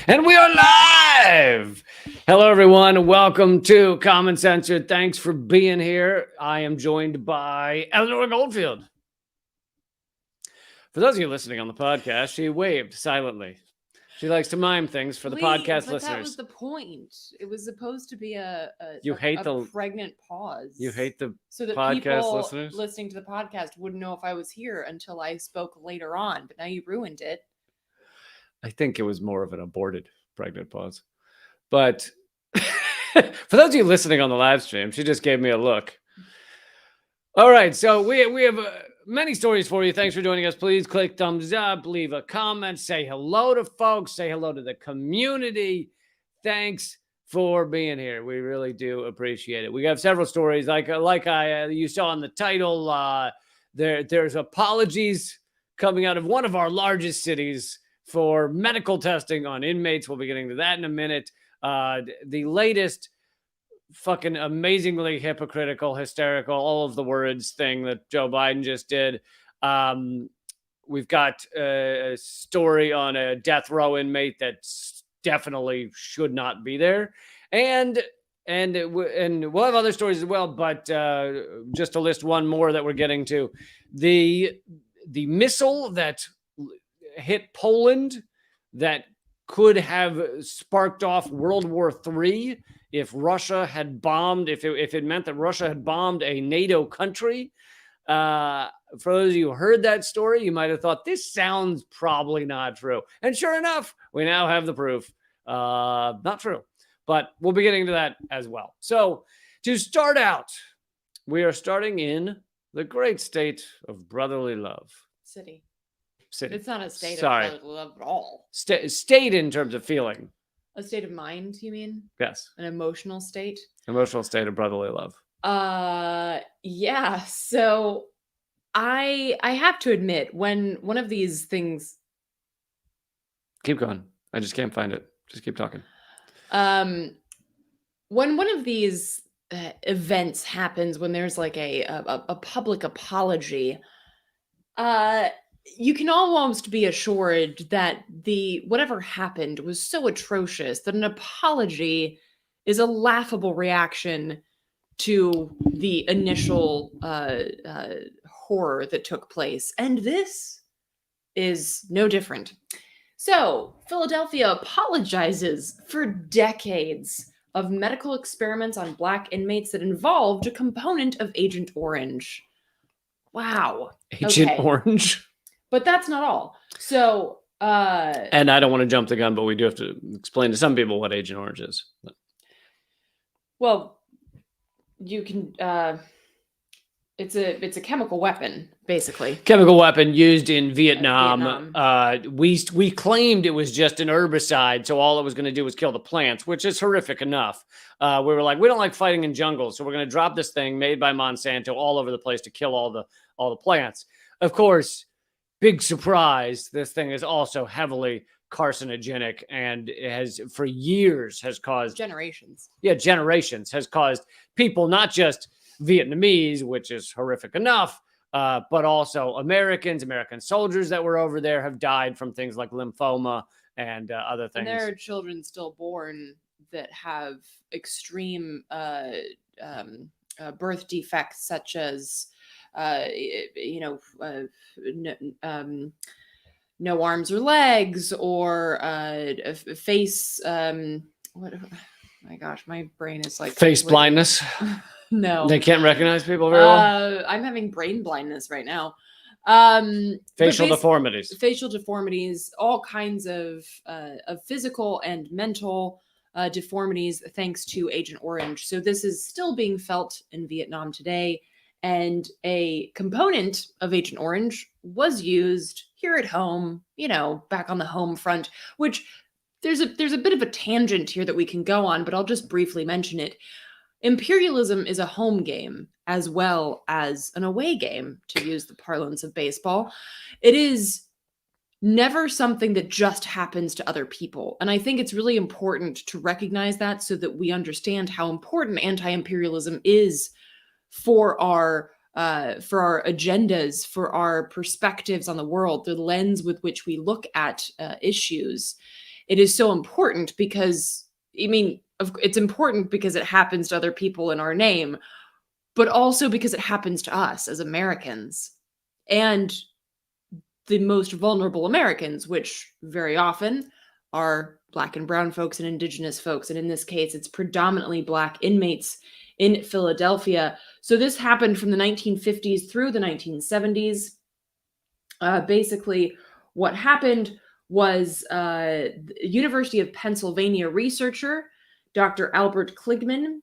And we are live. Hello, everyone. Welcome to Censored. Thanks for being here. I am joined by Eleanor Goldfield. For those of you listening on the podcast, she waved silently. She likes to mime things for the podcast but listeners. That was the point. It was supposed to be a pregnant pause. You hate the so that podcast people listeners? Listening to the podcast wouldn't know if I was here until I spoke later on. But now you ruined it. I think it was more of an aborted pregnant pause. But for those of you listening on the live stream, she just gave me a look. All right, so we have many stories for you. Thanks for joining us. Please click thumbs up, leave a comment, say hello to folks, say hello to the community. Thanks for being here. We really do appreciate it. We have several stories, like you saw in the title. There's apologies coming out of one of our largest cities for medical testing on inmates. We'll be getting to that in a minute. The latest fucking amazingly hypocritical, hysterical, all of the words thing that Joe Biden just did. We've got a story on a death row inmate that definitely should not be there. And we'll have other stories as well, but just to list one more that we're getting to. The missile that hit Poland that could have sparked off World War III if Russia had bombed, if it meant that Russia had bombed a NATO country. For those of you who heard that story, you might have thought, this sounds probably not true. And sure enough, we now have the proof. Not true. But we'll be getting to that as well. So to start out, we are starting in the great state of brotherly love. City. It's not a state of brotherly love at all. State in terms of feeling. A state of mind, you mean? Yes. An emotional state? Emotional state of brotherly love. Yeah. So I have to admit, when one of these things... Keep going. I just can't find it. Just keep talking. When one of these events happens, when there's like a public apology, you can almost be assured that whatever happened was so atrocious that an apology is a laughable reaction to the initial horror that took place. And this is no different. So, Philadelphia apologizes for decades of medical experiments on Black inmates that involved a component of Agent Orange. Wow. Agent Orange? But that's not all. So, and I don't want to jump the gun, but we do have to explain to some people what Agent Orange is. Well, you can. It's a chemical weapon, basically. Chemical weapon used in Vietnam. We claimed it was just an herbicide, so all it was going to do was kill the plants, which is horrific enough. We were like, we don't like fighting in jungles, so we're going to drop this thing made by Monsanto all over the place to kill all the plants. Of course. Big surprise, this thing is also heavily carcinogenic and has for years has caused generations has caused people, not just Vietnamese, which is horrific enough, but also American soldiers that were over there have died from things like lymphoma and other things. And there are children still born that have extreme birth defects, such as no arms or legs, or face. What? Oh my gosh, my brain is like face blindness. No, they can't recognize people very well. I'm having brain blindness right now. Facial deformities, all kinds of physical and mental deformities, thanks to Agent Orange. So this is still being felt in Vietnam today. And a component of Agent Orange was used here at home, back on the home front, which there's a bit of a tangent here that we can go on, but I'll just briefly mention it. Imperialism is a home game as well as an away game, to use the parlance of baseball. It is never something that just happens to other people. And I think it's really important to recognize that, so that we understand how important anti-imperialism is for our agendas, for our perspectives on the world, the lens with which we look at issues. it is so important because, I mean, it's important because it happens to other people in our name, but also because it happens to us as Americans and the most vulnerable Americans, which very often are Black and brown folks and Indigenous folks. And in this case, it's predominantly Black inmates in Philadelphia. So this happened from the 1950s through the 1970s. Basically, what happened was University of Pennsylvania researcher Dr. Albert Kligman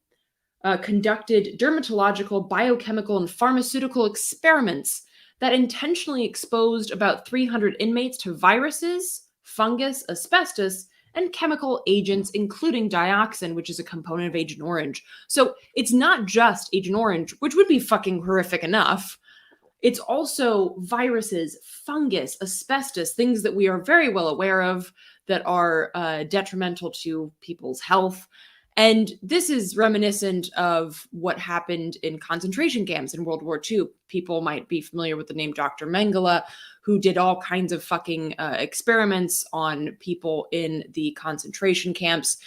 conducted dermatological, biochemical, and pharmaceutical experiments that intentionally exposed about 300 inmates to viruses, fungus, asbestos, and chemical agents, including dioxin, which is a component of Agent Orange. So it's not just Agent Orange, which would be fucking horrific enough. It's also viruses, fungus, asbestos, things that we are very well aware of that are detrimental to people's health. And this is reminiscent of what happened in concentration camps in World War II. People might be familiar with the name Dr. Mengele, who did all kinds of fucking experiments on people in the concentration camps.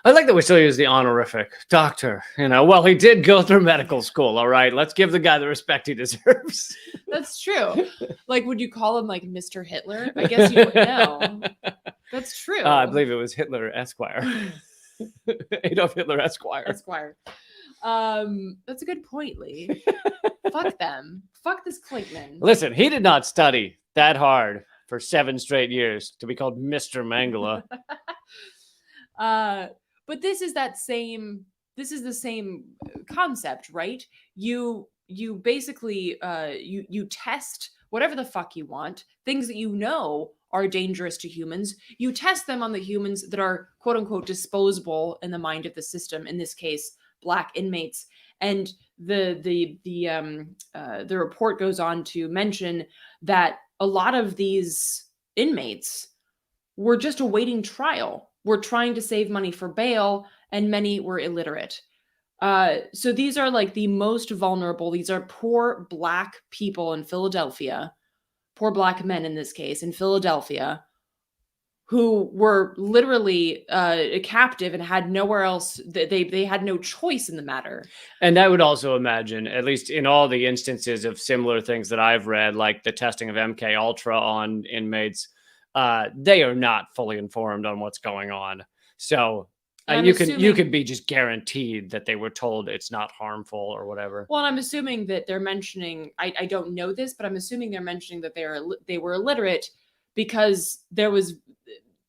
I like that we still use the honorific doctor. Well, he did go through medical school. All right, let's give the guy the respect he deserves. That's true. Like, would you call him like Mr. Hitler? I guess you would know. That's true. I believe it was Hitler Esquire. Adolf Hitler Esquire. That's a good point, Lee. Fuck them. Fuck this Kligman. Listen, he did not study that hard for 7 straight years to be called Mr. Mengele. But this is the same concept, right? You basically you test whatever the fuck you want, things that you know are dangerous to humans. You test them on the humans that are quote unquote disposable in the mind of the system, in this case, Black inmates. And the report goes on to mention that a lot of these inmates were just awaiting trial, were trying to save money for bail, and many were illiterate. So these are like the most vulnerable. These are poor Black people in Philadelphia, poor Black men in this case in Philadelphia, who were literally captive and had nowhere else. They had no choice in the matter. And I would also imagine, at least in all the instances of similar things that I've read, like the testing of MK Ultra on inmates, they are not fully informed on what's going on. So you can be just guaranteed that they were told it's not harmful or whatever. Well, I'm assuming that they're mentioning, I don't know this, but I'm assuming they're mentioning that they were illiterate because there was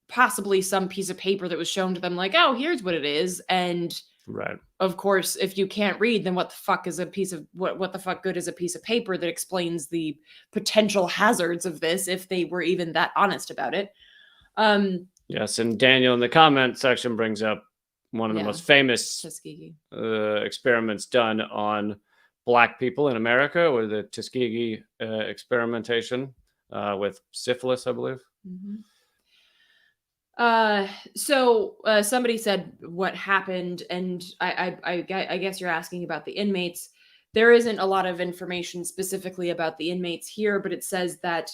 possibly some piece of paper that was shown to them like, oh, here's what it is. And right. Of course, if you can't read, then what the fuck is what the fuck good is a piece of paper that explains the potential hazards of this if they were even that honest about it? Yes, and Daniel in the comment section brings up one of the most famous experiments done on Black people in America, or the Tuskegee experimentation with syphilis, I believe. Mm-hmm. So somebody said what happened, and I guess you're asking about the inmates. There isn't a lot of information specifically about the inmates here, but it says that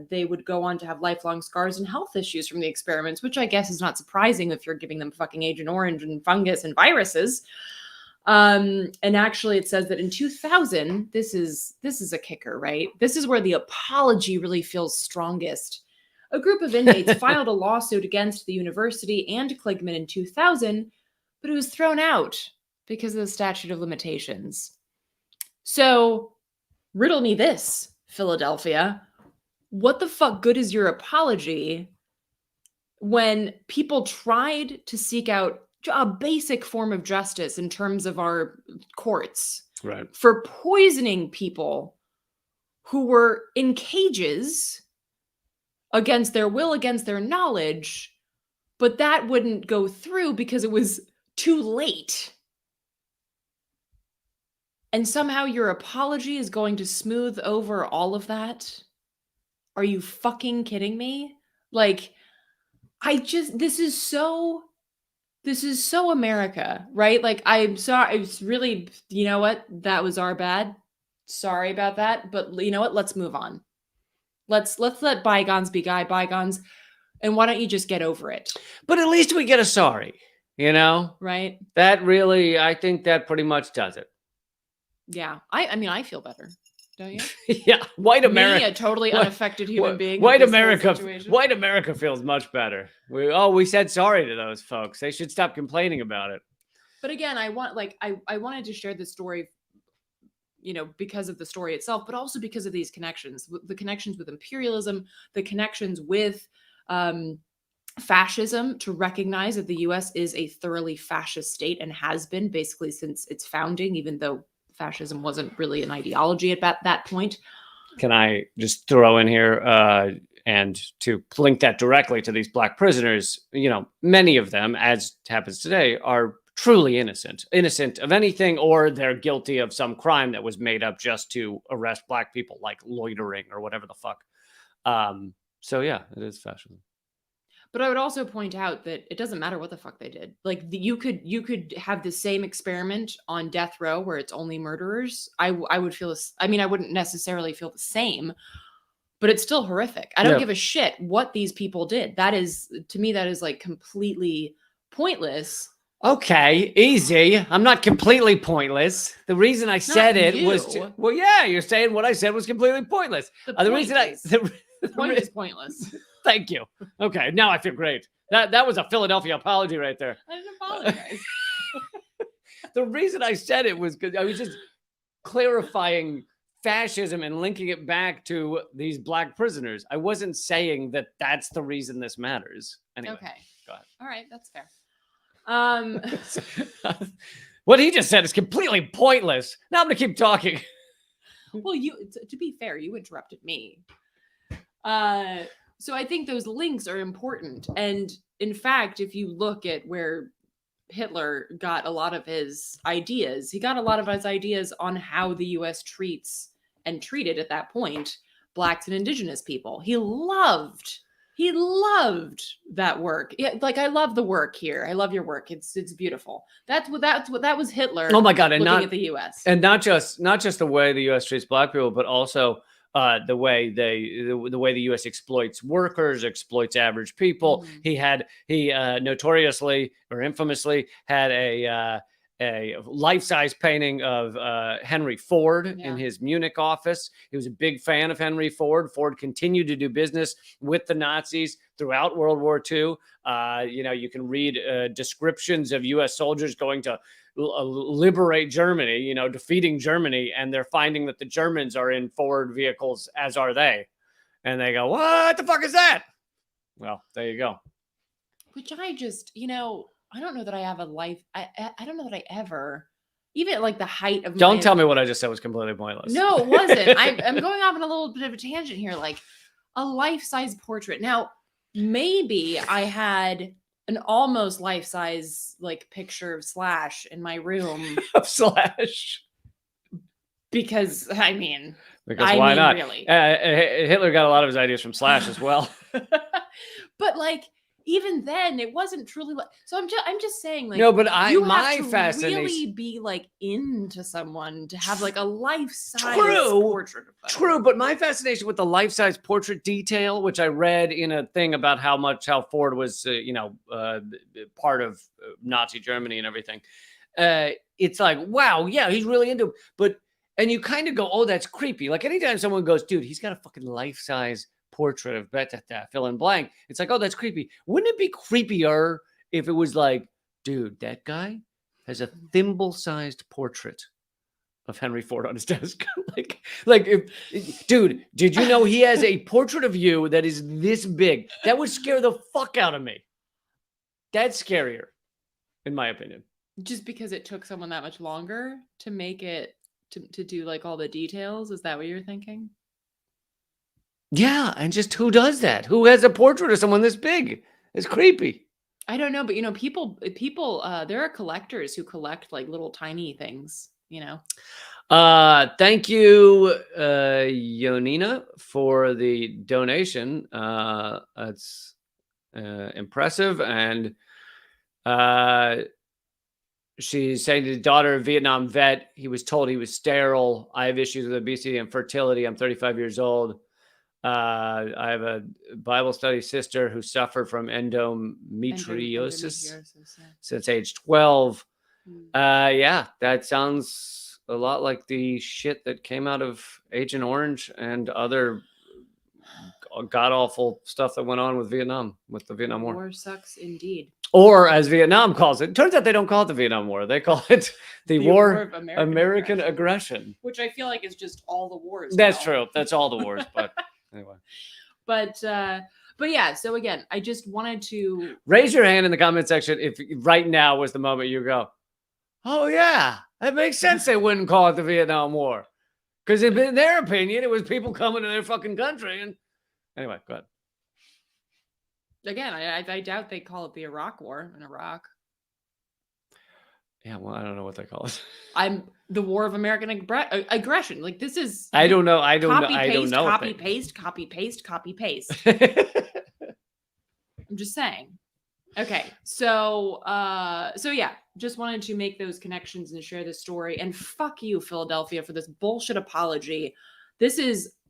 they would go on to have lifelong scars and health issues from the experiments, which I guess is not surprising if you're giving them fucking Agent Orange and fungus and viruses. And actually it says that in 2000, this is a kicker, right? This is where the apology really feels strongest. A group of inmates filed a lawsuit against the university and Kligman in 2000, but it was thrown out because of the statute of limitations. So, riddle me this, Philadelphia. What the fuck good is your apology when people tried to seek out a basic form of justice in terms of our courts, right, for poisoning people who were in cages against their will, against their knowledge, but that wouldn't go through because it was too late. And somehow your apology is going to smooth over all of that? Are you fucking kidding me? Like, this is so America, right? Like, I'm sorry. It's really, you know what? That was our bad. Sorry about that. But you know what? Let's move on. Let's let bygones be bygones. And why don't you just get over it? But at least we get a sorry, you know? Right? That really, I think that pretty much does it. Yeah. I mean, I feel better. Don't you? Yeah, white Me, America. a totally unaffected human being. White with this whole America. situation. White America feels much better. We said sorry to those folks. They should stop complaining about it. But again, I wanted to share this story, because of the story itself, but also because of these connections, the connections with imperialism, the connections with fascism, to recognize that the US is a thoroughly fascist state and has been basically since its founding, even though fascism wasn't really an ideology at that point. Can I just throw in here, and to link that directly to these Black prisoners, many of them, as happens today, are truly innocent of anything, or they're guilty of some crime that was made up just to arrest Black people, like loitering or whatever the fuck. So yeah, it is fascism. But I would also point out that it doesn't matter what the fuck they did. Like you could have the same experiment on death row where it's only murderers. I would feel this. I mean, I wouldn't necessarily feel the same, but it's still horrific. I don't give a shit what these people did. That is, to me, that is like completely pointless. Okay, easy. I'm not completely pointless. The reason I said it was, well, yeah, you're saying what I said was completely pointless. The reason the point is pointless. Thank you. Okay, now I feel great. That was a Philadelphia apology right there. I didn't apologize. The reason I said it was because I was just clarifying fascism and linking it back to these Black prisoners. I wasn't saying that that's the reason this matters. Anyway, okay. Go ahead. All right, that's fair. What he just said is completely pointless. Now I'm gonna keep talking. Well, to be fair, you interrupted me. So I think those links are important. And in fact, if you look at where Hitler got a lot of his ideas, he got a lot of his ideas on how the US treats and treated at that point Blacks and Indigenous people. He loved that work. Yeah, like I love the work here. I love your work. It's beautiful. That was Hitler. Oh my God! And looking at the U.S. and not just the way the U.S. treats Black people, but also the way the U.S. exploits workers, exploits average people. Mm-hmm. He notoriously or infamously had a life-size painting of Henry Ford in his Munich office. He was a big fan of Henry Ford. Ford continued to do business with the Nazis throughout World War II. You can read descriptions of U.S. soldiers going to liberate Germany, defeating Germany, and they're finding that the Germans are in Ford vehicles, as are they. And they go, what the fuck is that? Well, there you go. Which I just, I don't know that I have a life. I don't know that I ever, even at like the height of. Don't tell me what I just said was completely pointless. No, it wasn't. I'm going off on a little bit of a tangent here, like a life-size portrait. Now, maybe I had an almost life-size like picture of Slash in my room. Of Slash. Because why not? Really. Hitler got a lot of his ideas from Slash as well. But like. Even then, it wasn't truly like. So I'm just saying, like, no, but you my have to fascination really be like into someone to have like a life-size portrait of them. True, but my fascination with the life-size portrait detail, which I read in a thing about how Ford was, part of Nazi Germany and everything. It's like, wow, yeah, he's really into it. And you kind of go, oh, that's creepy. Like anytime someone goes, dude, he's got a fucking life-size portrait of fill in blank. It's like, oh, that's creepy. Wouldn't it be creepier if it was like, dude, that guy has a thimble-sized portrait of Henry Ford on his desk? Dude, did you know he has a portrait of you that is this big? That would scare the fuck out of me. That's scarier, in my opinion. Just because it took someone that much longer to make it to do like all the details? Is that what you're thinking? Yeah, and just who does that? Who has a portrait of someone this big? It's creepy. I don't know, but people there are collectors who collect like little tiny things, Thank you, Yonina, for the donation. That's impressive. And she's saying to the daughter of a Vietnam vet, he was told he was sterile. I have issues with obesity and fertility. I'm 35 years old. I have a Bible study sister who suffered from endometriosis Yeah. since age 12. Mm. Yeah, that sounds a lot like the shit that came out of Agent Orange and other god awful stuff that went on with Vietnam, with the Vietnam War. War sucks indeed. Or as Vietnam calls it, turns out they don't call it the Vietnam War. They call it the War of American aggression. Which I feel like is just all the wars. That's now. true. That's all the wars. But anyway. But yeah, so again, I just wanted to raise your hand in the comment section if right now was the moment you go, oh yeah, that makes sense. They wouldn't call it the Vietnam War. Because in their opinion, it was people coming to their fucking country. And anyway, go ahead. Again, I doubt they call it the Iraq War in Iraq. Yeah, well, I don't know what they call it. The War of American aggression. Like this is. I don't know. I don't know. Copy paste. I'm just saying. Okay, so yeah, just wanted to make those connections and share this story. And fuck you, Philadelphia, for this bullshit apology.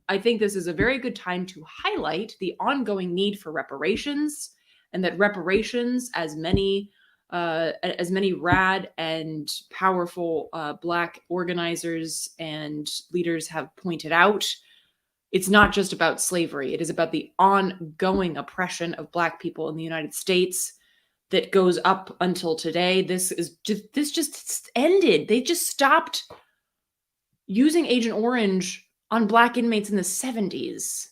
I think this is a very good time to highlight the ongoing need for reparations, and that reparations, as many rad and powerful Black organizers and leaders have pointed out, it's not just about slavery. It is about the ongoing oppression of Black people in the United States that goes up until today. This just ended. They just stopped using Agent Orange on Black inmates in the 70s.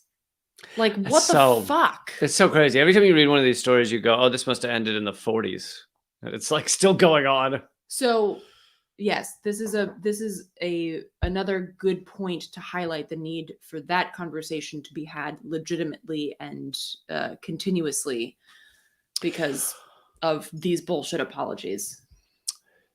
Like, what the fuck? It's so crazy. Every time you read one of these stories, you go, oh, this must have ended in the 40s. And it's like still going on. So yes, this is another good point to highlight the need for that conversation to be had legitimately and continuously because of these bullshit apologies.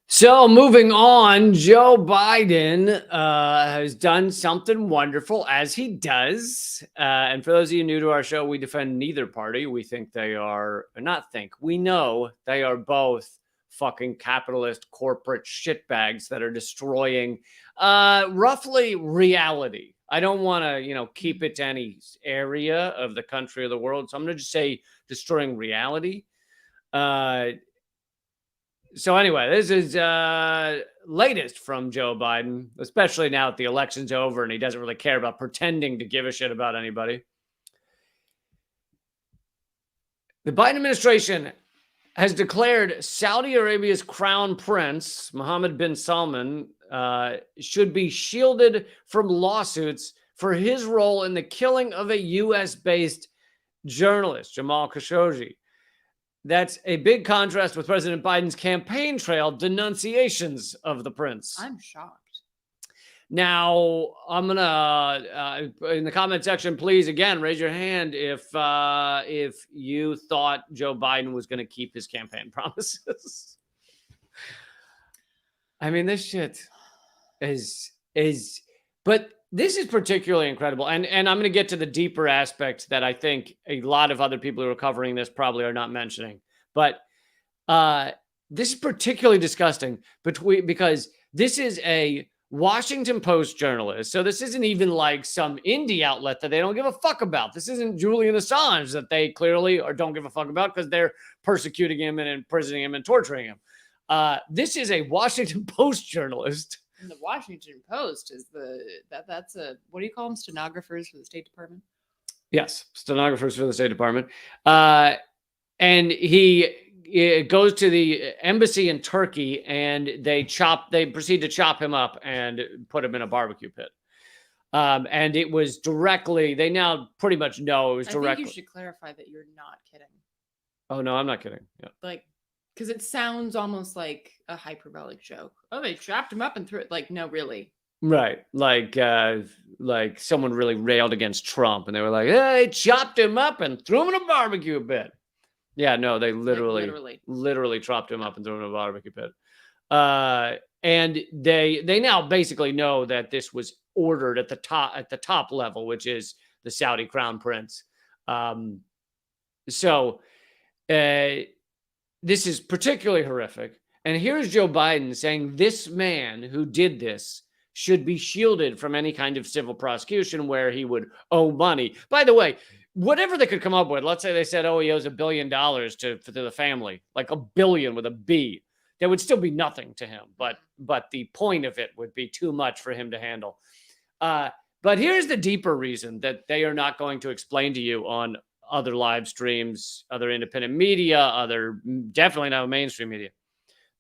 So moving on, Joe Biden has done something wonderful, as he does. And for those of you new to our show, we defend neither party. We think they are, or not think, we know they are both fucking capitalist corporate shitbags that are destroying roughly reality. I don't want to, keep it to any area of the country or the world. So I'm going to just say destroying reality. So anyway, this is latest from Joe Biden, especially now that the election's over and he doesn't really care about pretending to give a shit about anybody. The Biden administration has declared Saudi Arabia's crown prince, Mohammed bin Salman, should be shielded from lawsuits for his role in the killing of a U.S.-based journalist, Jamal Khashoggi. That's a big contrast with President Biden's campaign trail denunciations of the prince. I'm shocked. Now, I'm going to, in the comment section, please, again, raise your hand if you thought Joe Biden was going to keep his campaign promises. I mean, this shit is, but this is particularly incredible. And I'm going to get to the deeper aspect that I think a lot of other people who are covering this probably are not mentioning. But this is particularly disgusting because this is a Washington Post journalist. So this isn't even like some indie outlet that they don't give a fuck about. This isn't Julian Assange that they clearly or don't give a fuck about because they're persecuting him and imprisoning him and torturing him. This is a Washington Post journalist. And the Washington Post is that's a, what do you call them? Stenographers for the State Department? Yes, stenographers for the State Department. And he goes to the embassy in Turkey and they proceed to chop him up and put him in a barbecue pit. And it was directly, they now pretty much know it was directly. I think you should clarify that you're not kidding. Oh, no, I'm not kidding. Yeah. Like, because it sounds almost like a hyperbolic joke. Oh, they chopped him up and threw it. Like, no, really. Right. Like someone really railed against Trump and they were like, hey, chopped him up and threw him in a barbecue pit. Yeah, no, they literally chopped him up and threw him in a barbecue pit. And they now basically know that this was ordered at the top level, which is the Saudi crown prince. So this is particularly horrific. And here's Joe Biden saying this man who did this should be shielded from any kind of civil prosecution where he would owe money. By the way, whatever they could come up with, let's say they said, oh, he owes $1 billion to the family, like $1 billion with a B. There would still be nothing to him, but the point of it would be too much for him to handle. But here's the deeper reason that they are not going to explain to you on other live streams, other independent media, definitely not mainstream media.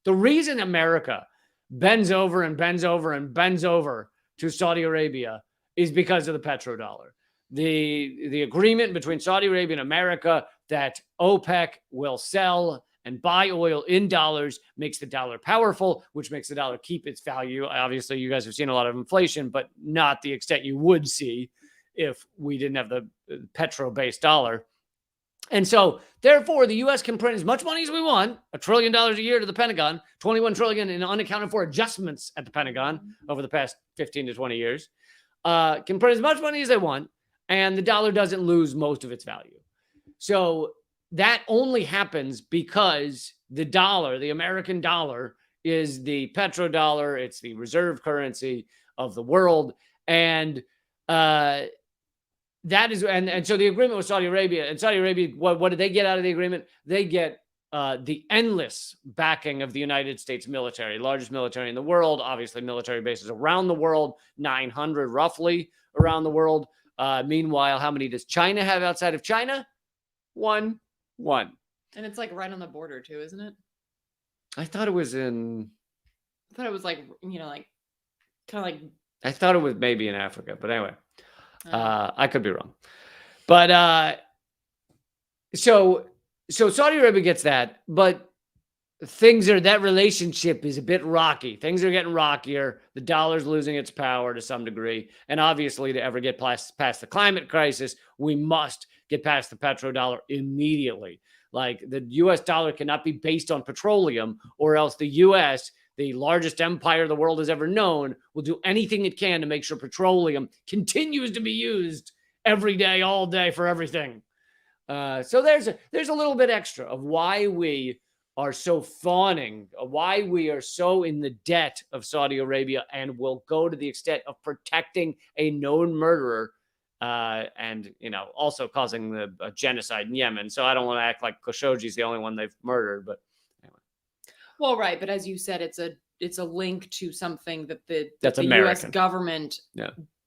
The reason America bends over and bends over and bends over to Saudi Arabia is because of the petrodollar. The agreement between Saudi Arabia and America that OPEC will sell and buy oil in dollars makes the dollar powerful, which makes the dollar keep its value. Obviously, you guys have seen a lot of inflation, but not the extent you would see if we didn't have the petro-based dollar. And so, therefore, the U.S. can print as much money as we want, $1 trillion a year to the Pentagon, $21 trillion in unaccounted for adjustments at the Pentagon over the past 15 to 20 years, can print as much money as they want, and the dollar doesn't lose most of its value. So that only happens because the dollar, the American dollar, is the petrodollar. It's the reserve currency of the world. And that is, and so the agreement with Saudi Arabia, and Saudi Arabia, what did they get out of the agreement? They get the endless backing of the United States military, largest military in the world, obviously military bases around the world, 900 roughly around the world. Meanwhile, how many does China have outside of China? One. And it's like right on the border too, isn't it? I thought it was like, like kind of like. I thought it was maybe in Africa, but anyway, I could be wrong. But so Saudi Arabia gets that, but that relationship is a bit rocky. Things are getting rockier. The dollar's losing its power to some degree. And obviously, to ever get past the climate crisis, we must get past the petrodollar immediately. Like, the U.S. dollar cannot be based on petroleum, or else the U.S., the largest empire the world has ever known, will do anything it can to make sure petroleum continues to be used every day, all day, for everything. So there's a little bit extra of why we are so fawning, why we are so in the debt of Saudi Arabia and will go to the extent of protecting a known murderer and, also causing the genocide in Yemen. So I don't want to act like Khashoggi's the only one they've murdered, but anyway. Well, right. But as you said, it's a link to something that the U.S. government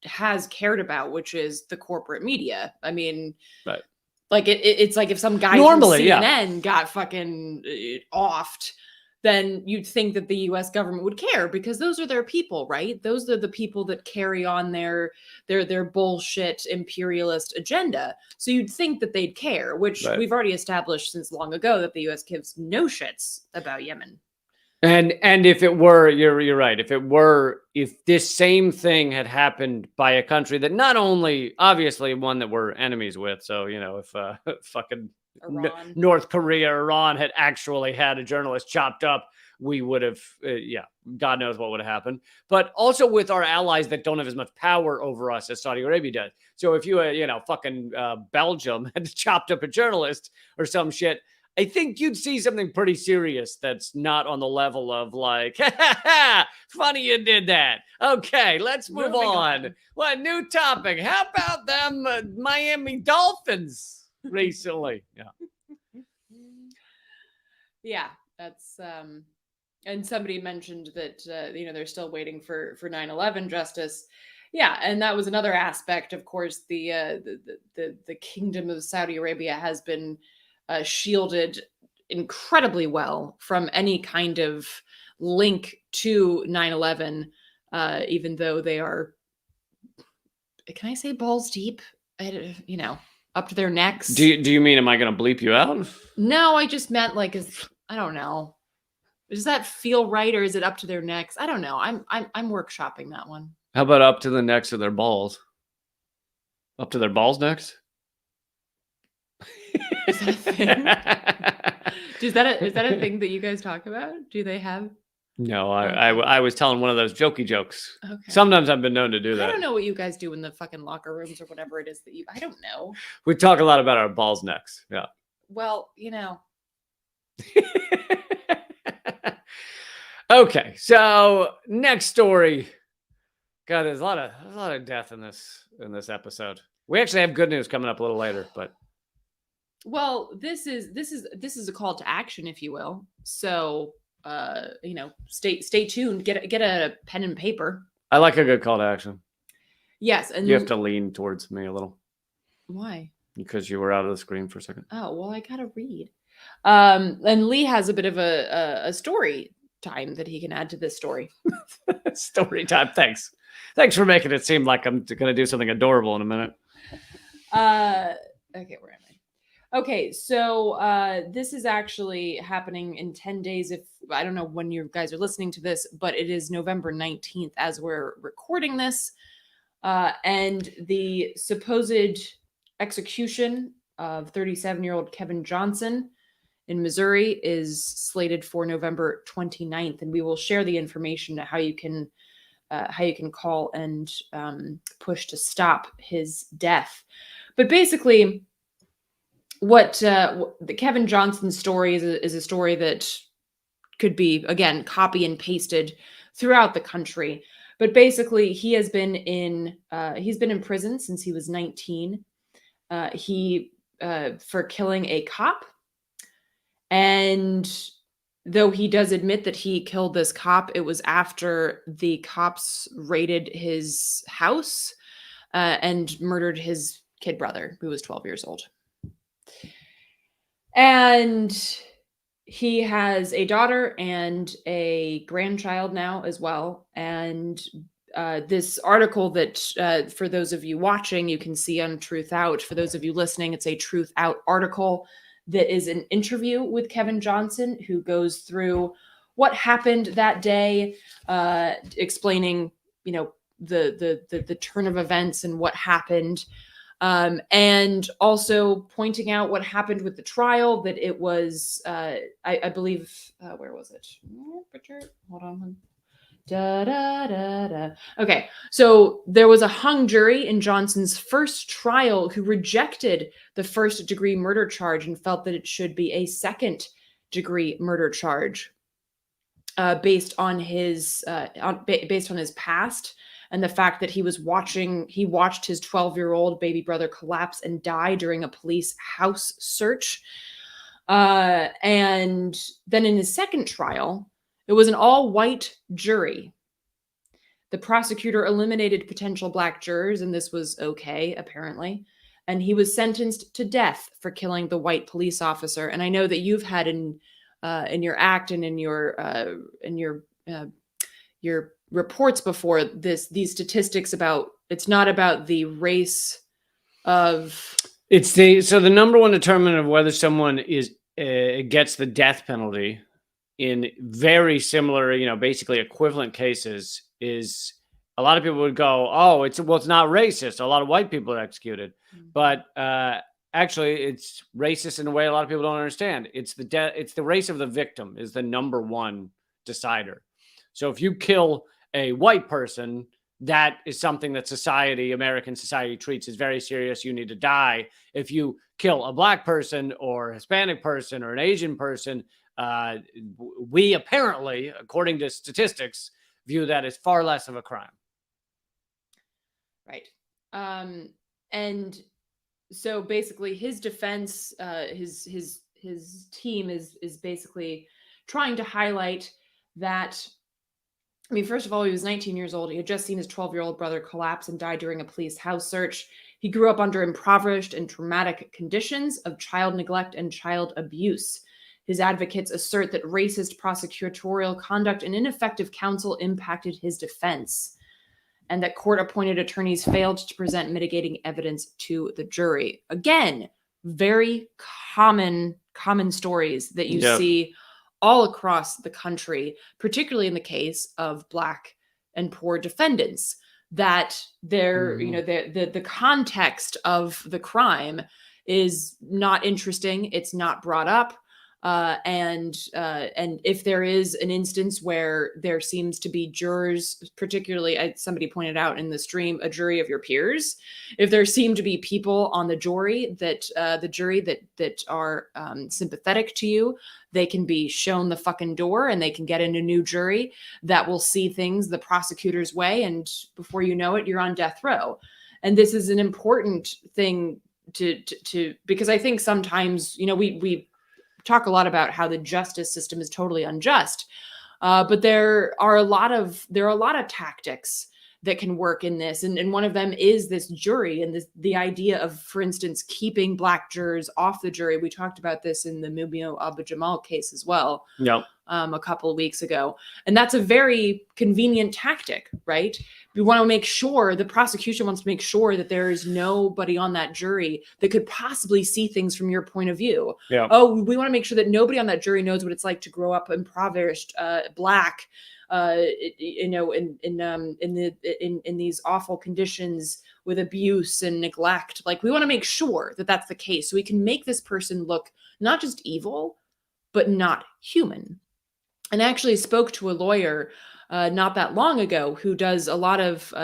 has cared about, which is the corporate media. I mean, right. Like it's like if some guy normally, from CNN got fucking offed, then you'd think that the U.S. government would care, because those are their people, right? Those are the people that carry on their bullshit imperialist agenda. So you'd think that they'd care, which we've already established since long ago that the U.S. gives no shits about Yemen. And if it were, you're right. If this same thing had happened by a country that not only, obviously, one that we're enemies with. So, if fucking North Korea or Iran had actually had a journalist chopped up, we would have, God knows what would have happened. But also with our allies that don't have as much power over us as Saudi Arabia does. So if you, fucking Belgium had chopped up a journalist or some shit, I think you'd see something pretty serious that's not on the level of like, funny you did that. Okay, let's move on. What new topic? How about them Miami Dolphins recently? Yeah, that's and somebody mentioned that they're still waiting for 9/11 justice. Yeah, and that was another aspect. Of course, the Kingdom of Saudi Arabia has been shielded incredibly well from any kind of link to 9/11, even though they are, can I say balls deep? Up to their necks. Do you mean, am I going to bleep you out? No, I just meant I don't know. Does that feel right, or is it up to their necks? I don't know. I'm workshopping that one. How about up to the necks of their balls? Up to their balls necks? Is that a thing? is that a thing that you guys talk about? Do they have? No, I was telling one of those jokey jokes. Okay. Sometimes I've been known to do that. I don't know what you guys do in the fucking locker rooms or whatever it is that I don't know. We talk a lot about our balls necks. Yeah. Well, Okay, so next story. God, there's a lot of death in this episode. We actually have good news coming up a little later, but Well, this is a call to action, if you will. So, stay tuned. Get a pen and paper. I like a good call to action. Yes, and You have to lean towards me a little why? because you were out of the screen for a second. Oh, well, I gotta read. And Lee has a bit of a story time that he can add to this story. Story time. Thanks for making it seem like I'm going to do something adorable in a minute. Okay, where am I? Okay, so this is actually happening in 10 days. If I don't know when you guys are listening to this, but it is November 19th as we're recording this. And the supposed execution of 37-year-old Kevin Johnson in Missouri is slated for November 29th, and we will share the information how you can call and push to stop his death. But basically, what the Kevin Johnson story is a story that could be, again, copy and pasted throughout the country. But basically, he's been in prison since he was 19. He for killing a cop. And though he does admit that he killed this cop, it was after the cops raided his house and murdered his kid brother, who was 12 years old. And he has a daughter and a grandchild now as well. And this article that for those of you watching, you can see on Truth Out. For those of you listening, it's a Truth Out article that is an interview with Kevin Johnson, who goes through what happened that day, explaining, the turn of events and what happened, and also pointing out what happened with the trial. That it was, I believe, where was it? Hold on. Da, da, da, da. Okay, so there was a hung jury in Johnson's first trial who rejected the first-degree murder charge and felt that it should be a second-degree murder charge based on his past and the fact that he watched his 12-year-old baby brother collapse and die during a police house search. And then in his second trial, it was an all-white jury. The prosecutor eliminated potential black jurors, and this was okay, apparently. And he was sentenced to death for killing the white police officer. And I know that you've had in your act and in your reports before these statistics about, it's not about the race of. It's the number one determinant of whether someone gets the death penalty in very similar, basically equivalent cases is a lot of people would go, oh, it's not racist. A lot of white people are executed, but actually it's racist in a way a lot of people don't understand. It's the race of the victim is the number one decider. So if you kill a white person, that is something that American society treats as very serious. You need to die. If you kill a black person or Hispanic person or an Asian person, we apparently, according to statistics, view that as far less of a crime. Right. And so basically his defense, his team is basically trying to highlight that. I mean, first of all, he was 19 years old. He had just seen his 12-year-old brother collapse and die during a police house search. He grew up under impoverished and traumatic conditions of child neglect and child abuse. His advocates assert that racist prosecutorial conduct and ineffective counsel impacted his defense, and that court-appointed attorneys failed to present mitigating evidence to the jury. Again, very common stories that you see all across the country, particularly in the case of Black and poor defendants, that the context of the crime is not interesting. It's not brought up. And if there is an instance where there seems to be jurors, particularly somebody pointed out in the stream, a jury of your peers, if there seem to be people on the jury that are sympathetic to you, they can be shown the fucking door and they can get in a new jury that will see things the prosecutor's way, and before you know it, you're on death row. And this is an important thing to because I think sometimes, we talk a lot about how the justice system is totally unjust, but there are a lot of tactics that can work in this, and one of them is this jury and the idea of, for instance, keeping Black jurors off the jury. We talked about this in the Mumio Abu Jamal case as well. Yep. A couple of weeks ago. And that's a very convenient tactic, right? We want to make sure, the prosecution wants to make sure that there is nobody on that jury that could possibly see things from your point of view. Yeah. Oh, we want to make sure that nobody on that jury knows what it's like to grow up impoverished, Black, in these awful conditions with abuse and neglect. Like, we want to make sure that that's the case, so we can make this person look not just evil, but not human. And I actually spoke to a lawyer not that long ago who does a lot of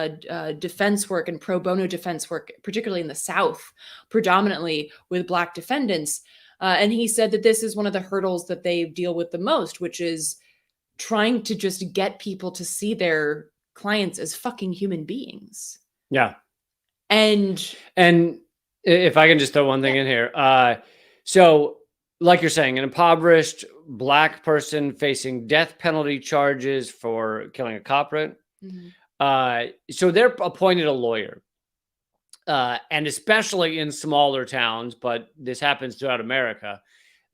defense work and pro bono defense work, particularly in the South, predominantly with Black defendants. And he said that this is one of the hurdles that they deal with the most, which is trying to just get people to see their clients as fucking human beings. Yeah. And if I can just throw one thing in here. So, like you're saying, an impoverished Black person facing death penalty charges for killing a cop, right? Mm-hmm. So they're appointed a lawyer. And especially in smaller towns, but this happens throughout America,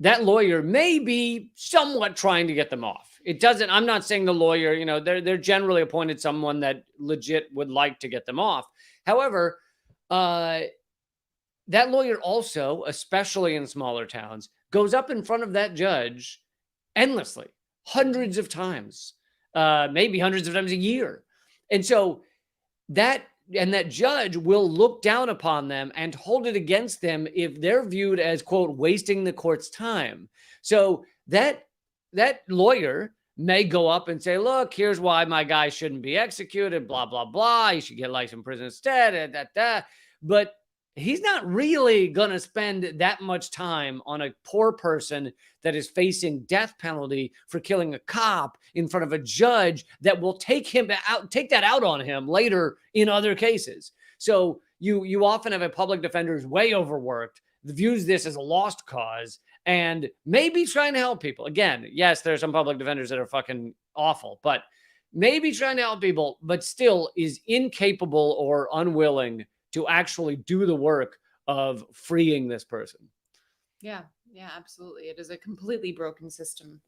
that lawyer may be somewhat trying to get them off. It doesn't, I'm not saying the lawyer, they're generally appointed someone that legit would like to get them off. However, that lawyer also, especially in smaller towns, goes up in front of that judge endlessly, hundreds of times, maybe hundreds of times a year. And so that judge will look down upon them and hold it against them if they're viewed as, quote, wasting the court's time. So that lawyer may go up and say, look, here's why my guy shouldn't be executed, blah, blah, blah. He should get life in prison instead. But he's not really going to spend that much time on a poor person that is facing death penalty for killing a cop in front of a judge that will take that out on him later in other cases. So you often have a public defender who's way overworked, views this as a lost cause, and maybe trying to help people. Again, yes, there are some public defenders that are fucking awful, but maybe trying to help people, but still is incapable or unwilling to actually do the work of freeing this person. Yeah, absolutely. It is a completely broken system.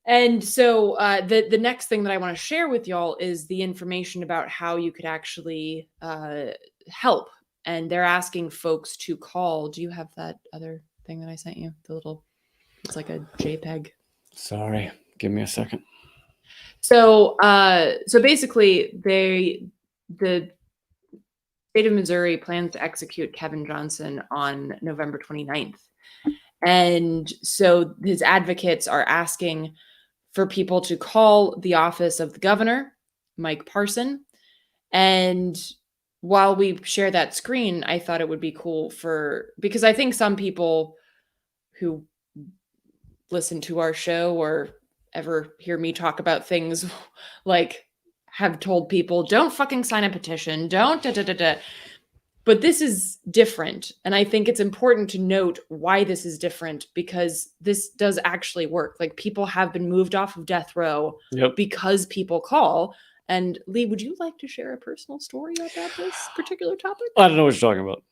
And so the next thing that I want to share with y'all is the information about how you could actually help. And they're asking folks to call. Do you have that other thing that I sent you? It's like a JPEG. Sorry, give me a second. So basically the state of Missouri plans to execute Kevin Johnson on November 29th. And so his advocates are asking for people to call the office of the governor, Mike Parson. And while we share that screen, I thought it would be cool because I think some people who listen to our show or ever hear me talk about things like have told people, don't fucking sign a petition, don't But this is different. And I think it's important to note why this is different, because this does actually work. Like, people have been moved off of death row because people call. And Lee, would you like to share a personal story about this particular topic? I don't know what you're talking about.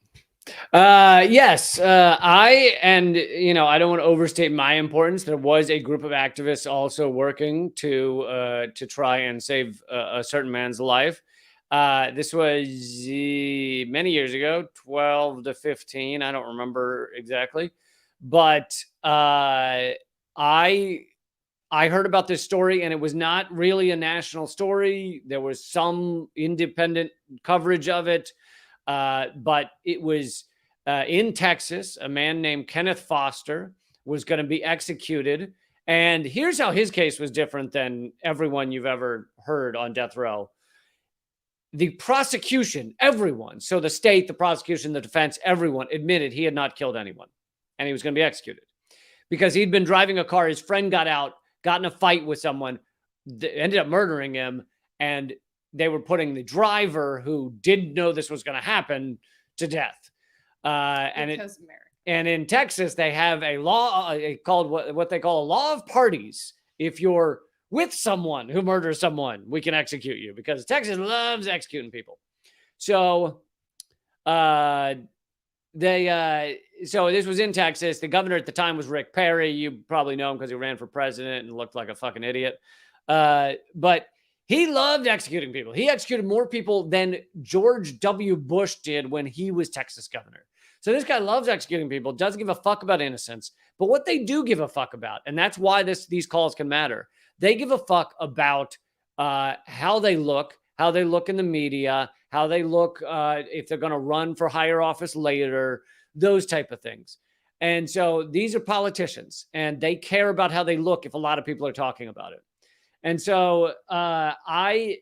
Yes, I don't want to overstate my importance. There was a group of activists also working to try and save a certain man's life. This was many years ago, 12 to 15. I don't remember exactly, but I heard about this story, and it was not really a national story. There was some independent coverage of it. But it was in Texas, a man named Kenneth Foster was going to be executed. And here's how his case was different than everyone you've ever heard on death row. The prosecution, everyone, so the state, the prosecution, the defense, everyone admitted he had not killed anyone and he was going to be executed because he'd been driving a car. His friend got out, got in a fight with someone, ended up murdering him, and they were putting the driver who didn't know this was going to happen to death. And in Texas, they have a law called what they call a law of parties. If you're with someone who murders someone, we can execute you because Texas loves executing people. So so this was in Texas. The governor at the time was Rick Perry. You probably know him because he ran for president and looked like a fucking idiot. But he loved executing people. He executed more people than George W. Bush did when he was Texas governor. So this guy loves executing people, doesn't give a fuck about innocence. But what they do give a fuck about, and that's why these calls can matter, they give a fuck about how they look in the media, how they look if they're going to run for higher office later, those type of things. And so these are politicians, and they care about how they look if a lot of people are talking about it. And so I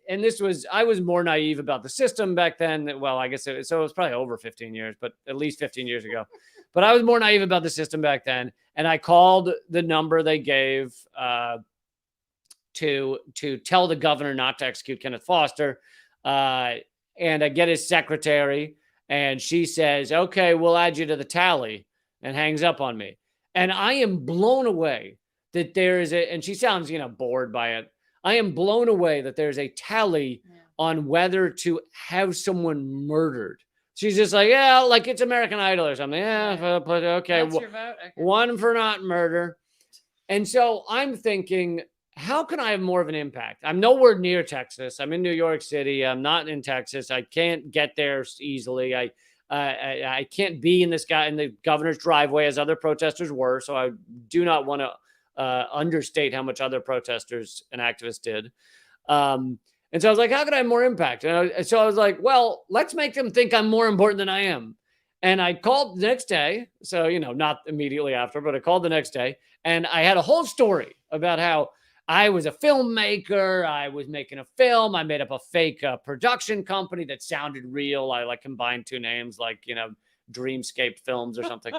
was more naive about the system back then. Well, I guess it was probably over 15 years, but at least 15 years ago. But I was more naive about the system back then. And I called the number they gave to tell the governor not to execute Kenneth Foster. And I get his secretary, and she says, okay, we'll add you to the tally, and hangs up on me. And I am blown away that there is and she sounds, bored by it. I am blown away that there's a tally on whether to have someone murdered. She's just like, yeah, like it's American Idol or something. Yeah, but okay. That's your vote? Okay. One for not murder. And so I'm thinking, how can I have more of an impact? I'm nowhere near Texas. I'm in New York City. I'm not in Texas. I can't get there easily. I can't be in the governor's driveway as other protesters were. So I do not want to understate how much other protesters and activists did. And so I was like, how can I have more impact? So I was like, well, let's make them think I'm more important than I am. And I called the next day. So, not immediately after, but I called the next day. And I had a whole story about how I was a filmmaker. I was making a film. I made up a fake production company that sounded real. I combined two names, Dreamscape Films or something.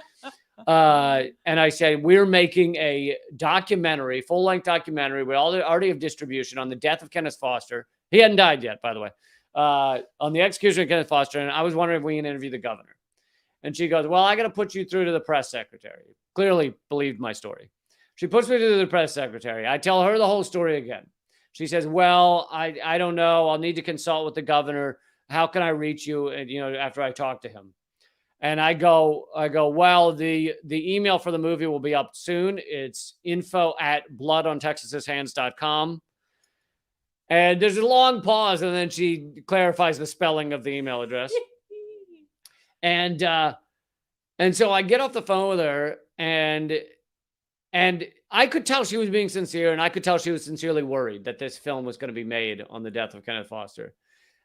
And I said, we're making a documentary, full-length documentary. We already have distribution on the death of Kenneth Foster. He hadn't died yet, by the way, on the execution of Kenneth Foster. And I was wondering if we can interview the governor. And she goes, well, I got to put you through to the press secretary. Clearly believed my story. She puts me to the press secretary. I tell her the whole story again. She says, well, I don't know. I'll need to consult with the governor. How can I reach you? And, after I talk to him. And I go, well, the email for the movie will be up soon. It's info@bloodontexashands.com. And there's a long pause, and then she clarifies the spelling of the email address. And so I get off the phone with her, and I could tell she was being sincere, and I could tell she was sincerely worried that this film was going to be made on the death of Kenneth Foster.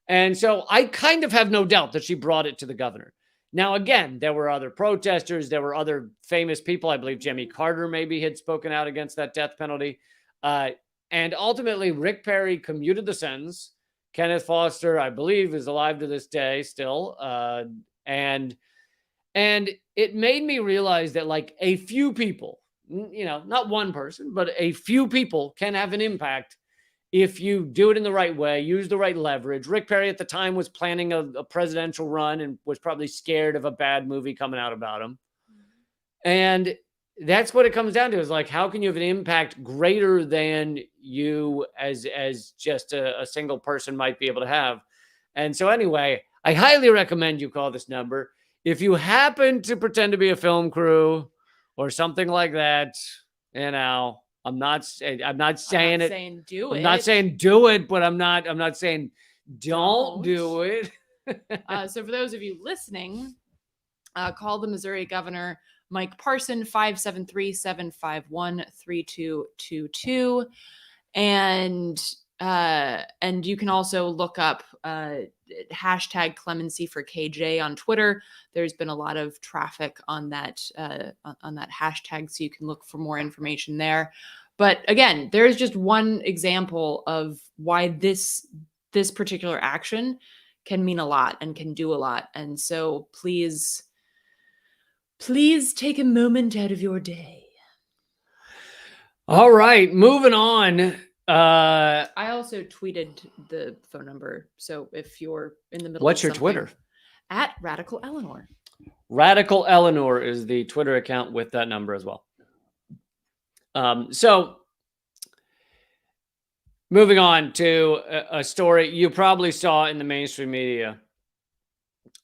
And so I kind of have no doubt that she brought it to the governor. Now, again, there were other protesters. There were other famous people. I believe Jimmy Carter maybe had spoken out against that death penalty. And ultimately, Rick Perry commuted the sentence. Kenneth Foster, I believe, is alive to this day still. And it made me realize that a few people, not one person, but a few people can have an impact if you do it in the right way, use the right leverage. Rick Perry at the time was planning a presidential run and was probably scared of a bad movie coming out about him. And that's what it comes down to, is how can you have an impact greater than you as just a single person might be able to have? And so anyway, I highly recommend you call this number. If you happen to pretend to be a film crew or something like that, I'm not saying do it. I'm not saying do it, but I'm not saying don't do it. So for those of you listening, call the Missouri Governor Mike Parson, 573-751-3222. And you can also look up hashtag clemency for KJ on Twitter. There's been a lot of traffic on that hashtag, so you can look for more information there. But again, there's just one example of why this particular action can mean a lot and can do a lot. And so please take a moment out of your day. All right, moving on. I also tweeted the phone number. So if you're in the middle what's of your something, Twitter? At Radical Eleanor. Radical Eleanor is the Twitter account with that number as well. So moving on to a story you probably saw in the mainstream media,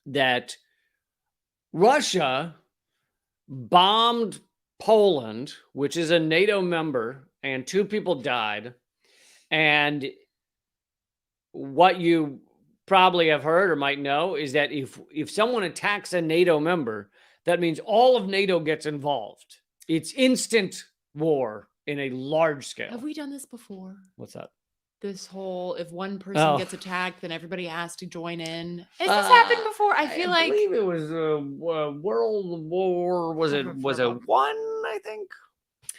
that Russia bombed Poland, which is a NATO member, and 2 people died. And what you probably have heard or might know is that if someone attacks a NATO member, that means all of NATO gets involved. It's instant war in a large scale. Have we done this before? What's that? This whole, if one person gets attacked, then everybody has to join in. Has this happened before? I believe it was World War. Was it 1? I think.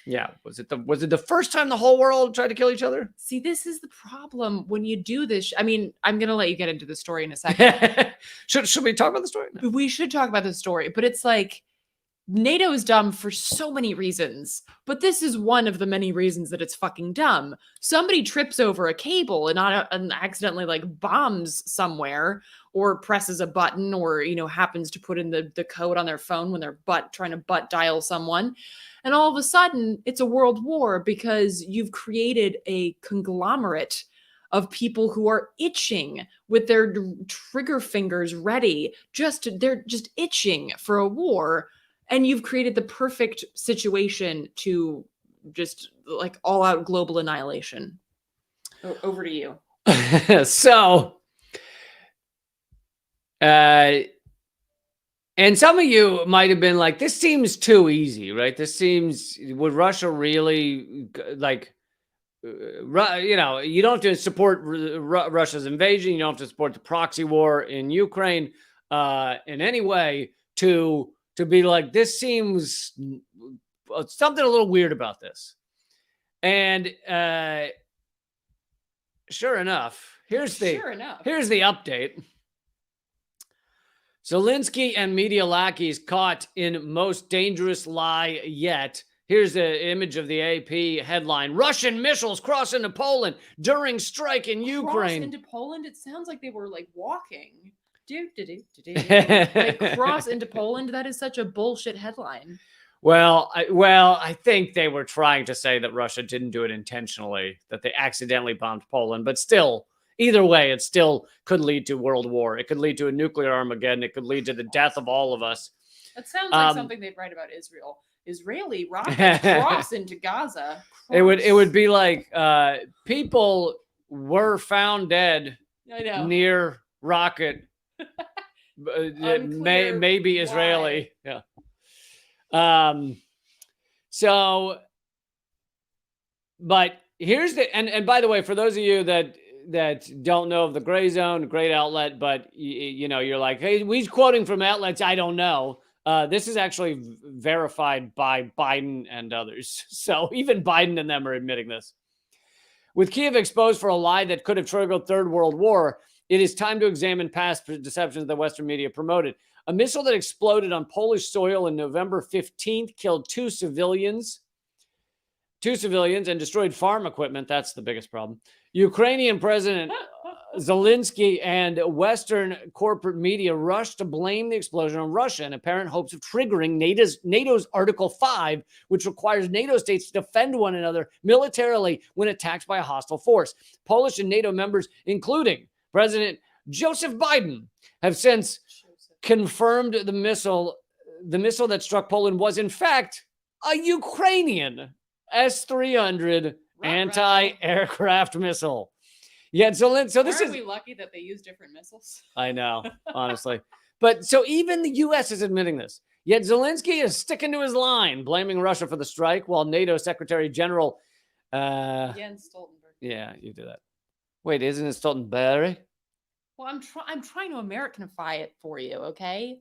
Yeah. Was it the first time the whole world tried to kill each other? See, this is the problem when you do this. I mean, I'm gonna let you get into the story in a second. Should we talk about the story? No. We should talk about the story, but it's like, NATO is dumb for so many reasons, but this is one of the many reasons that it's fucking dumb. Somebody trips over a cable and accidentally like bombs somewhere, or presses a button, or happens to put in the code on their phone when they're trying to butt dial someone, and all of a sudden it's a world war because you've created a conglomerate of people who are itching with their trigger fingers ready. They're just itching for a war. And you've created the perfect situation to just like all out global annihilation. Over to you. So, and some of you might have been like, this seems too easy, right? Would Russia really like, you don't have to support Russia's invasion. You don't have to support the proxy war in Ukraine in any way to be like, this seems something a little weird about this. And sure enough, here's the update. Zelensky and media lackeys caught in most dangerous lie yet. Here's the image of the AP headline: Russian missiles cross into Poland during strike in Ukraine. Cross into Poland? It sounds like they were like walking. Like cross into Poland. That is such a bullshit headline. Well, I think they were trying to say that Russia didn't do it intentionally, that they accidentally bombed Poland. But still, either way, it still could lead to world war. It could lead to a nuclear Armageddon. It could lead to the death of all of us. That sounds like something they'd write about Israel. Israeli rockets cross into Gaza. It would be like people were found dead near rocket. Maybe Israeli. Why. Yeah. So, but here's and by the way, for those of you that don't know of the Gray Zone, great outlet, but you're like, hey, he's quoting from outlets I don't know. This is actually verified by Biden and others. So even Biden and them are admitting this. With Kyiv exposed for a lie that could have triggered Third World War, it is time to examine past deceptions that Western media promoted. A missile that exploded on Polish soil on November 15th killed two civilians and destroyed farm equipment. That's the biggest problem. Ukrainian President Zelensky and Western corporate media rushed to blame the explosion on Russia in apparent hopes of triggering NATO's Article 5, which requires NATO states to defend one another militarily when attacked by a hostile force. Polish and NATO members, including President Joseph Biden, have since confirmed the missile that struck Poland was in fact a Ukrainian S-300 anti-aircraft missile. Yeah, so this Aren't we lucky that they use different missiles? I know, honestly. But so even the U.S. is admitting this. Yet Zelensky is sticking to his line, blaming Russia for the strike, while NATO Secretary General Jens Stoltenberg. Yeah, you do that. Wait, isn't it Stoltenberg? Well, I'm trying to Americanify it for you, okay?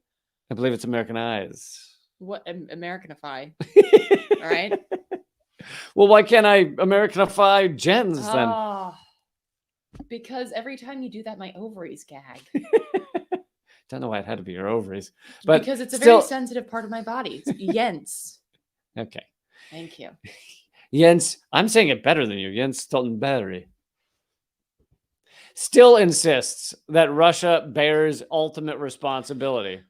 I believe it's American Eyes. What Americanify? All right. Well, why can't I Americanify Jens then? Oh, because every time you do that, my ovaries gag. Don't know why it had to be your ovaries, but Because it's a still, very sensitive part of my body. It's Jens. okay. Thank you. Jens, I'm saying it better than you. Jens Stoltenberg still insists that Russia bears ultimate responsibility.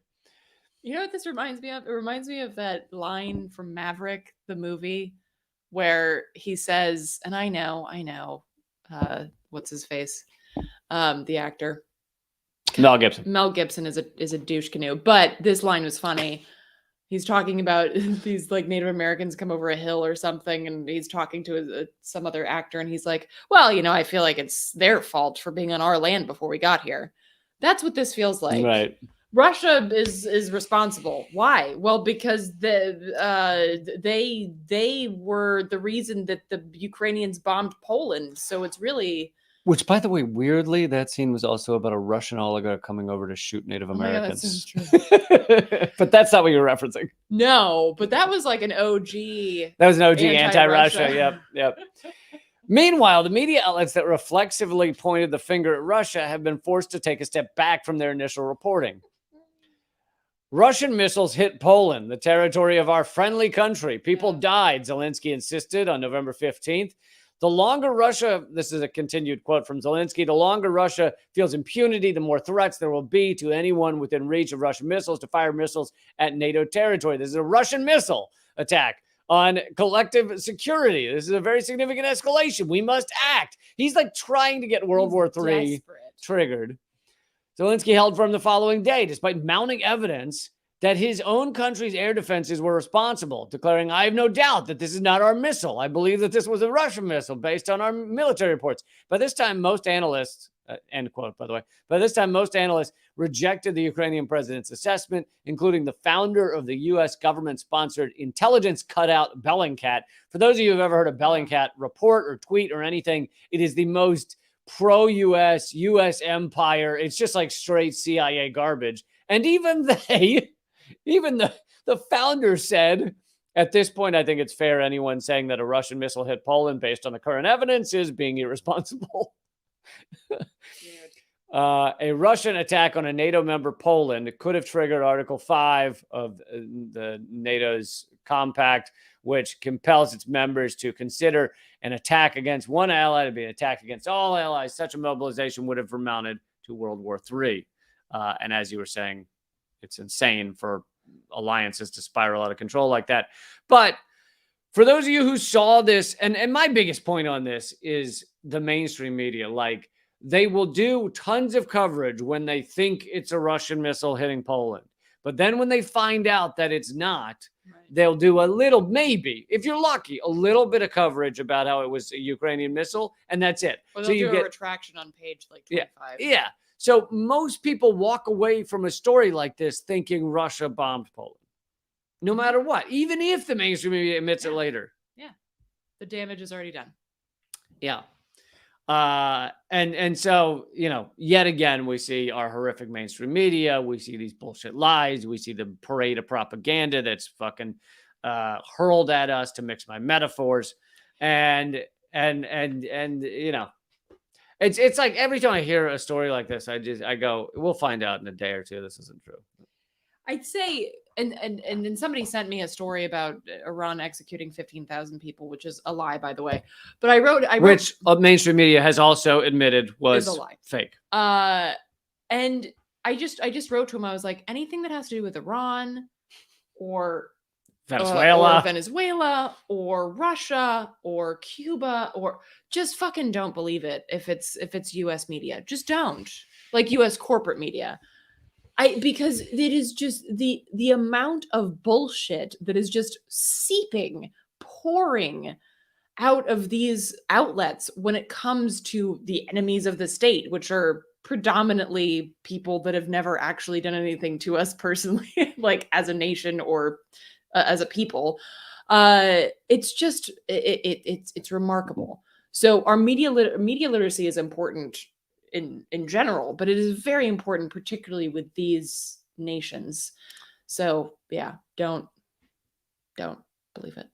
You know what this reminds me of? It reminds me of that line from Maverick, the movie, where he says, and I know, what's his face? The actor. Mel Gibson. Mel Gibson is a douche canoe, but this line was funny. He's talking about these like Native Americans come over a hill or something, and he's talking to some other actor, and he's like, "Well, I feel like it's their fault for being on our land before we got here." That's what this feels like. Right. Russia is responsible. Why? Well, because they were the reason that the Ukrainians bombed Poland. So it's really. Which, by the way, weirdly, that scene was also about a Russian oligarch coming over to shoot Native Americans. God, that true. But that's not what you're referencing. No, but that was like an OG. That was an OG Anti-Russia. anti-Russia. Yep. Meanwhile, the media outlets that reflexively pointed the finger at Russia have been forced to take a step back from their initial reporting. Russian missiles hit Poland, the territory of our friendly country. People died, Zelensky insisted on November 15th. The longer Russia, this is a continued quote from Zelensky, the longer Russia feels impunity, the more threats there will be to anyone within reach of Russian missiles to fire missiles at NATO territory. This is a Russian missile attack on collective security. This is a very significant escalation. We must act. He's like trying to get World War III triggered. Zelensky held firm the following day, despite mounting evidence that his own country's air defenses were responsible, declaring, "I have no doubt that this is not our missile. I believe that this was a Russian missile based on our military reports." By this time, most analysts, end quote, by the way, by this time, most analysts rejected the Ukrainian president's assessment, including the founder of the U.S. government-sponsored intelligence cutout Bellingcat. For those of you who have ever heard of Bellingcat report or tweet or anything, it is the most pro-U.S., U.S. empire. It's just like straight CIA garbage. And even the founder said, at this point, I think it's fair anyone saying that a Russian missile hit Poland based on the current evidence is being irresponsible. A Russian attack on a NATO member, Poland, could have triggered Article 5 of the NATO's compact, which compels its members to consider an attack against one ally to be an attack against all allies. Such a mobilization would have amounted to World War III. And as you were saying, it's insane for alliances to spiral out of control like that. But for those of you who saw this, and my biggest point on this is the mainstream media, like they will do tons of coverage when they think it's a Russian missile hitting Poland. But then when they find out that it's not, they'll do a little, maybe, if you're lucky, a little bit of coverage about how it was a Ukrainian missile, and that's it. Or they'll do a retraction on page like 25. Yeah. So most people walk away from a story like this thinking Russia bombed Poland, no matter what, even if the mainstream media admits it later. Yeah. The damage is already done. Yeah. And so, yet again, we see our horrific mainstream media. We see these bullshit lies. We see the parade of propaganda that's fucking hurled at us, to mix my metaphors. And it's like every time I hear a story like this, I go, we'll find out in a day or two this isn't true. I'd say, and then somebody sent me a story about Iran executing 15,000 people, which is a lie, by the way. But I wrote which mainstream media has also admitted was a lie. Fake. And I just wrote to him. I was like, anything that has to do with Iran or Venezuela or Russia or Cuba, or just fucking don't believe it if it's US media. Just don't. Like US corporate media. Because it is just the amount of bullshit that is just pouring out of these outlets when it comes to the enemies of the state, which are predominantly people that have never actually done anything to us personally, like as a nation or as a people. It's just it's remarkable. So our media literacy is important in general, but it is very important, particularly with these nations. So yeah, don't believe it.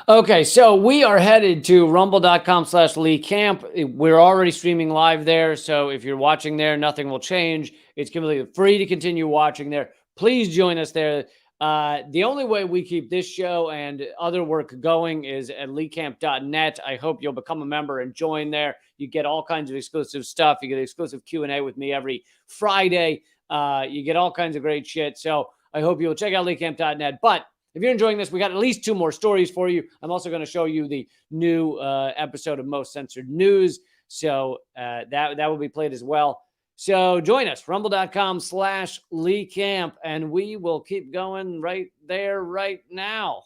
Okay, so we are headed to rumble.com/Lee Camp. We're already streaming live there. So if you're watching there, nothing will change. It's completely free to continue watching there. Please join us there. The only way we keep this show and other work going is at leecamp.net. I hope you'll become a member and join there. You get all kinds of exclusive stuff. You get exclusive Q&A with me every Friday. You get all kinds of great shit. So I hope you'll check out leecamp.net. But if you're enjoying this, we got at least 2 more stories for you. I'm also going to show you the new episode of Most Censored News. So that will be played as well. So join us, rumble.com/Lee Camp, and we will keep going right there, right now.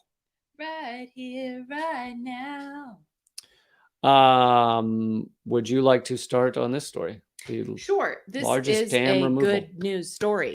Right here, right now. Would you like to start on this story? Sure. This largest is dam a removal. good news story.